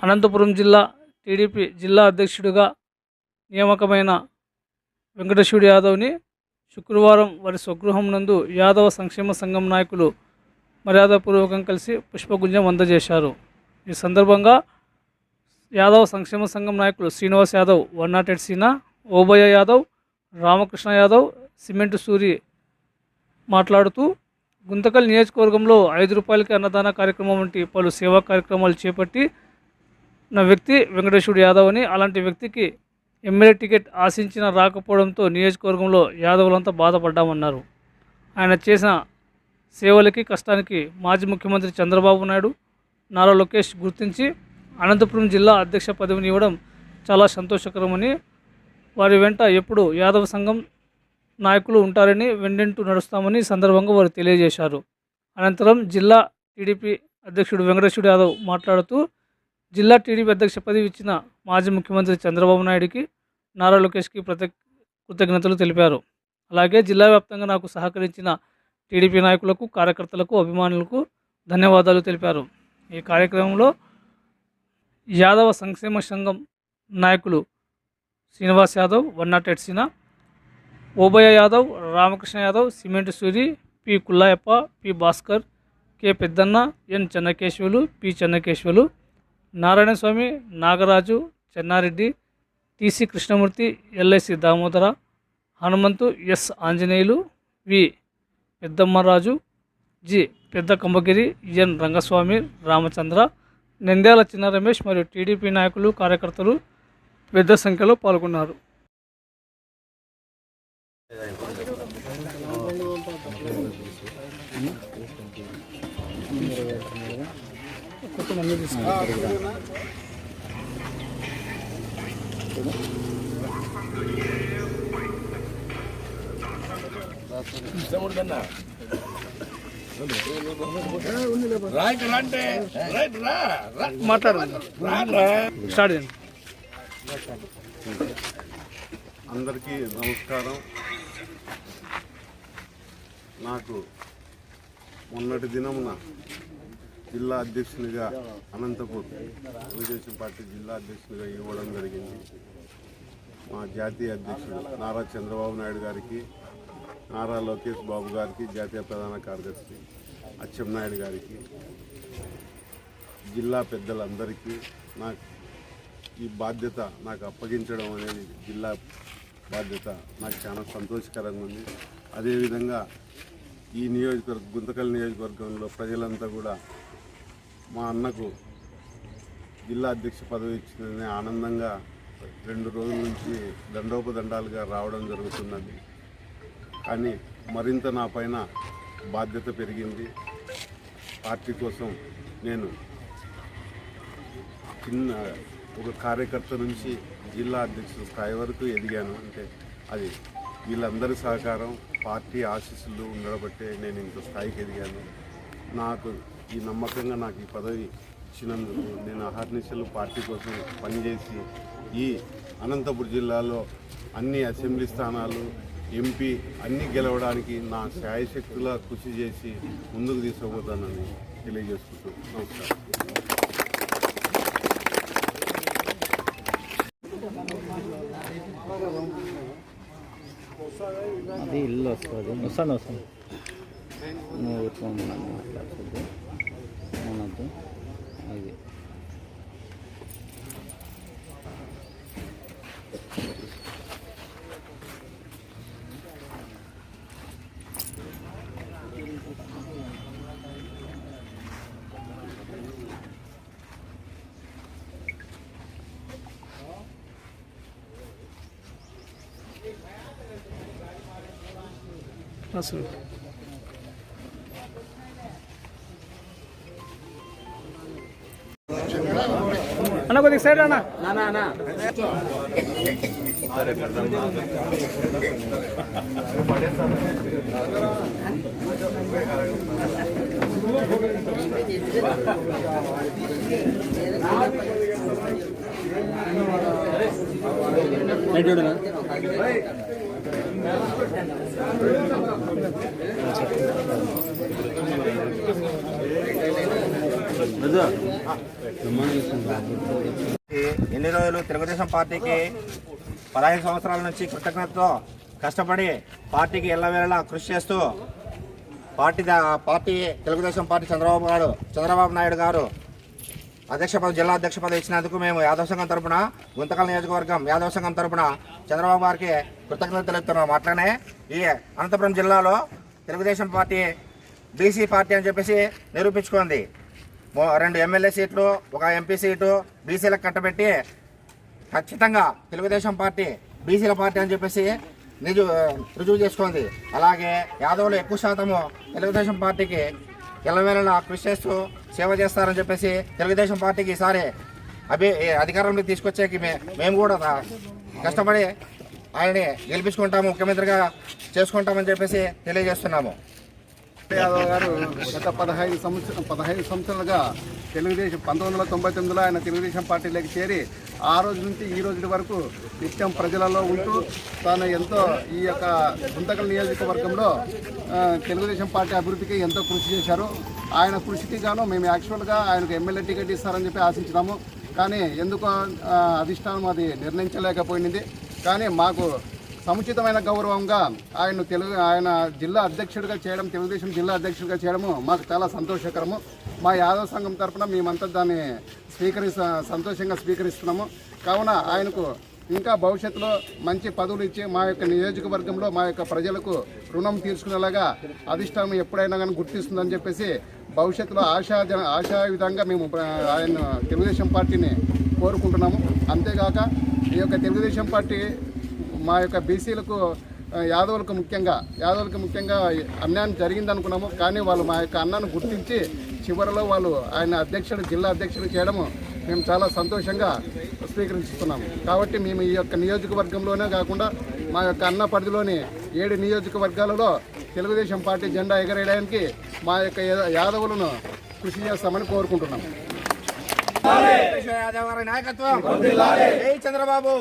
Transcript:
అనంతపురం జిల్లా టీడీపీ జిల్లా అధ్యక్షుడిగా నియామకమైన వెంకటేశ్వర యాదవ్ని శుక్రవారం వారి స్వగృహం నందు యాదవ సంక్షేమ సంఘం నాయకులు మర్యాదపూర్వకం కలిసి పుష్పగుంజం అందజేశారు. ఈ సందర్భంగా యాదవ సంక్షేమ సంఘం నాయకులు శ్రీనివాస్ యాదవ్, 108 సీనా, ఓబయ్య యాదవ్, రామకృష్ణ యాదవ్, సిమెంటు సూరి మాట్లాడుతూ గుంతకల్ నియోజకవర్గంలో 5 రూపాయలకి అన్నదాన కార్యక్రమం వంటి పలు సేవా కార్యక్రమాలు చేపట్టి నా వ్యక్తి వెంకటేశ్వర యాదవ్ అని, అలాంటి వ్యక్తికి ఎమ్మెల్యే టికెట్ ఆశించిన రాకపోవడంతో నియోజకవర్గంలో యాదవులంతా బాధపడ్డామన్నారు. ఆయన చేసిన సేవలకి కష్టానికి మాజీ ముఖ్యమంత్రి చంద్రబాబు నాయుడు, నారా లోకేష్ గుర్తించి అనంతపురం జిల్లా అధ్యక్ష పదవిని ఇవ్వడం చాలా సంతోషకరమని, వారి వెంట ఎప్పుడు యాదవ సంఘం నాయకులు ఉంటారని, వెంటెంటూ నడుస్తామని సందర్భంగా వారు తెలియజేశారు. అనంతరం జిల్లా టీడీపీ అధ్యక్షుడు వెంకటేశ్వర యాదవ్ మాట్లాడుతూ జిల్లా టీడీపీ అధ్యక్ష పదవి ఇచ్చిన మాజీ ముఖ్యమంత్రి చంద్రబాబు నాయుడికి, నారా లోకేష్కి కృతజ్ఞతలు తెలిపారు. అలాగే జిల్లా వ్యాప్తంగా నాకు సహకరించిన టీడీపీ నాయకులకు, కార్యకర్తలకు, అభిమానులకు ధన్యవాదాలు తెలిపారు. ఈ కార్యక్రమంలో యాదవ సంక్షేమ సంఘం నాయకులు Srinivas Yadav, 108 Seena, Obayya Yadav, Ramakrishna Yadav, cement Suri, P Kullayappa, P Bhaskar, K Peddanna, N Chennakesavulu, P Chennakesavulu, Narayanaswamy, Nagaraju, Chennareddy, TC Krishnamurthy, LIC Damodara, Hanumanthu, S Anjaneyulu, V Peddammaraju, G Pedda Kambagiri, ఎన్ రంగస్వామి, రామచంద్ర, నంద్యాల చిన్న రమేష్ మరియు టీడీపీ నాయకులు, కార్యకర్తలు పెద్ద సంఖ్యలో పాల్గొన్నారు. అందరికీ నమస్కారం. నాకు మొన్నటి దినమున జిల్లా అధ్యక్షునిగా అనంతపూర్ తెలుగుదేశం పార్టీ జిల్లా అధ్యక్షునిగా ఇవ్వడం జరిగింది. మా జాతీయ అధ్యక్షుడు నారా చంద్రబాబు నాయుడు గారికి, నారా లోకేష్ బాబు గారికి, జాతీయ ప్రధాన కార్యదర్శి అచ్చెన్నాయుడు గారికి, జిల్లా పెద్దలందరికీ నాకు ఈ బాధ్యత నాకు అప్పగించడం అనేది, జిల్లా బాధ్యత నాకు చాలా సంతోషకరంగా ఉంది. అదేవిధంగా ఈ గుంతకల్ నియోజకవర్గంలో ప్రజలంతా కూడా మా అన్నకు జిల్లా అధ్యక్ష పదవి ఇచ్చిందని ఆనందంగా 2 రోజుల నుంచి దండోపదండాలుగా రావడం జరుగుతున్నది. కానీ మరింత నా పైన బాధ్యత పెరిగింది. పార్టీ కోసం నేను ఒక కార్యకర్త నుంచి జిల్లా అధ్యక్షుల స్థాయి వరకు ఎదిగాను. అంటే అది వీళ్ళందరి సహకారం, పార్టీ ఆశీస్సులు ఉండబట్టే నేను ఇంత స్థాయికి ఎదిగాను. నాకు ఈ నమ్మకంగా నాకు ఈ పదవి ఇచ్చినందుకు నేను అహర్నిశలు పార్టీ కోసం పనిచేసి ఈ అనంతపురం జిల్లాలో అన్ని అసెంబ్లీ స్థానాలు, ఎంపీ అన్నీ గెలవడానికి నా శాయశక్తులా కృషి చేసి ముందుకు తీసుకుపోతానని తెలియజేసుకుంటూ నమస్కారం. అది ఇల్లు వస్తాను నువ్వు మాట్లాడుతుంది అనద్దు. అది అన్న కొద్దిగా సైడ్ అన్న. ఎన్ని రోజులు తెలుగుదేశం పార్టీకి 15 సంవత్సరాల నుంచి కృతజ్ఞతతో కష్టపడి పార్టీకి ఎల్లవేళలా కృషి చేస్తూ పార్టీ తెలుగుదేశం పార్టీ చంద్రబాబు నాయుడు గారు జిల్లా అధ్యక్ష పదవి ఇచ్చినందుకు మేము యాదవ సంఘం తరపున గుంతకల్ నియోజకవర్గం యాదవ సంఘం తరపున చంద్రబాబు గారికి కృతజ్ఞతలు తెలుపుతున్నాం. అట్లనే ఈ అనంతపురం జిల్లాలో తెలుగుదేశం పార్టీ బీసీ పార్టీ అని చెప్పేసి నిరూపించుకుంది. 2 ఎమ్మెల్యే సీట్లు, 1 ఎంపీ సీటు బీసీలకు కట్టబెట్టి ఖచ్చితంగా తెలుగుదేశం పార్టీ బీసీల పార్టీ అని చెప్పేసి రుజువు చేసుకుంది. అలాగే యాదవులు ఎక్కువ శాతము తెలుగుదేశం పార్టీకి ఎల్లవేళలా కృషి చేస్తూ సేవ చేస్తారని చెప్పేసి తెలుగుదేశం పార్టీకి ఈసారి అధికారంలోకి తీసుకొచ్చేకి మేము కూడా కష్టపడి ఆయన్ని గెలిపించుకుంటాము, ముఖ్యమంత్రిగా చేసుకుంటామని చెప్పేసి తెలియజేస్తున్నాము. యాదవ్ గారు గత 15 సంవత్సరాలుగా తెలుగుదేశం 1999లో ఆయన తెలుగుదేశం పార్టీలోకి చేరి ఆ రోజు నుంచి ఈ రోజు వరకు నిత్యం ప్రజలలో ఉంటూ తాను ఎంతో ఈ యొక్క గుంతకల్ నియోజకవర్గంలో తెలుగుదేశం పార్టీ అభివృద్ధికి ఎంతో కృషి చేశారు. ఆయన కృషికి గాను మేము యాక్చువల్గా ఆయనకు ఎమ్మెల్యే టికెట్ ఇస్తారని చెప్పి ఆశించినాము. కానీ ఎందుకో అధిష్టానం అది నిర్ణయించలేకపోయింది. కానీ మాకు సముచితమైన గౌరవంగా ఆయన జిల్లా అధ్యక్షుడిగా చేయడం, తెలుగుదేశం జిల్లా అధ్యక్షుడిగా చేయడము మాకు చాలా సంతోషకరము. మా యాదవ సంఘం తరఫున మేమంతా దాన్ని సంతోషంగా స్వీకరిస్తున్నాము. కావున ఆయనకు ఇంకా భవిష్యత్తులో మంచి పదవులు ఇచ్చి మా యొక్క నియోజకవర్గంలో మా యొక్క ప్రజలకు రుణం తీర్చుకునేలాగా అధిష్టానం ఎప్పుడైనా కానీ గుర్తిస్తుందని చెప్పేసి భవిష్యత్తులో ఆశా విధంగా మేము ఆయన తెలుగుదేశం పార్టీని కోరుకుంటున్నాము. అంతేగాక ఈ యొక్క తెలుగుదేశం పార్టీ మా యొక్క బీసీలకు యాదవులకు ముఖ్యంగా అన్యాయం జరిగిందనుకున్నాము. కానీ వాళ్ళు మా యొక్క అన్నాన్ని గుర్తించి చివరిలో వాళ్ళు ఆయన జిల్లా అధ్యక్షుడు చేయడము మేము చాలా సంతోషంగా స్వీకరిస్తున్నాము. కాబట్టి మేము ఈ యొక్క నియోజకవర్గంలోనే కాకుండా మా యొక్క అన్న పరిధిలోని 7 నియోజకవర్గాలలో తెలుగుదేశం పార్టీ జెండా ఎగరేయడానికి మా యొక్క యాదవులను కృషి చేస్తామని కోరుకుంటున్నాము. యాదవ్ గారి నాయకత్వం. జై చంద్రబాబు.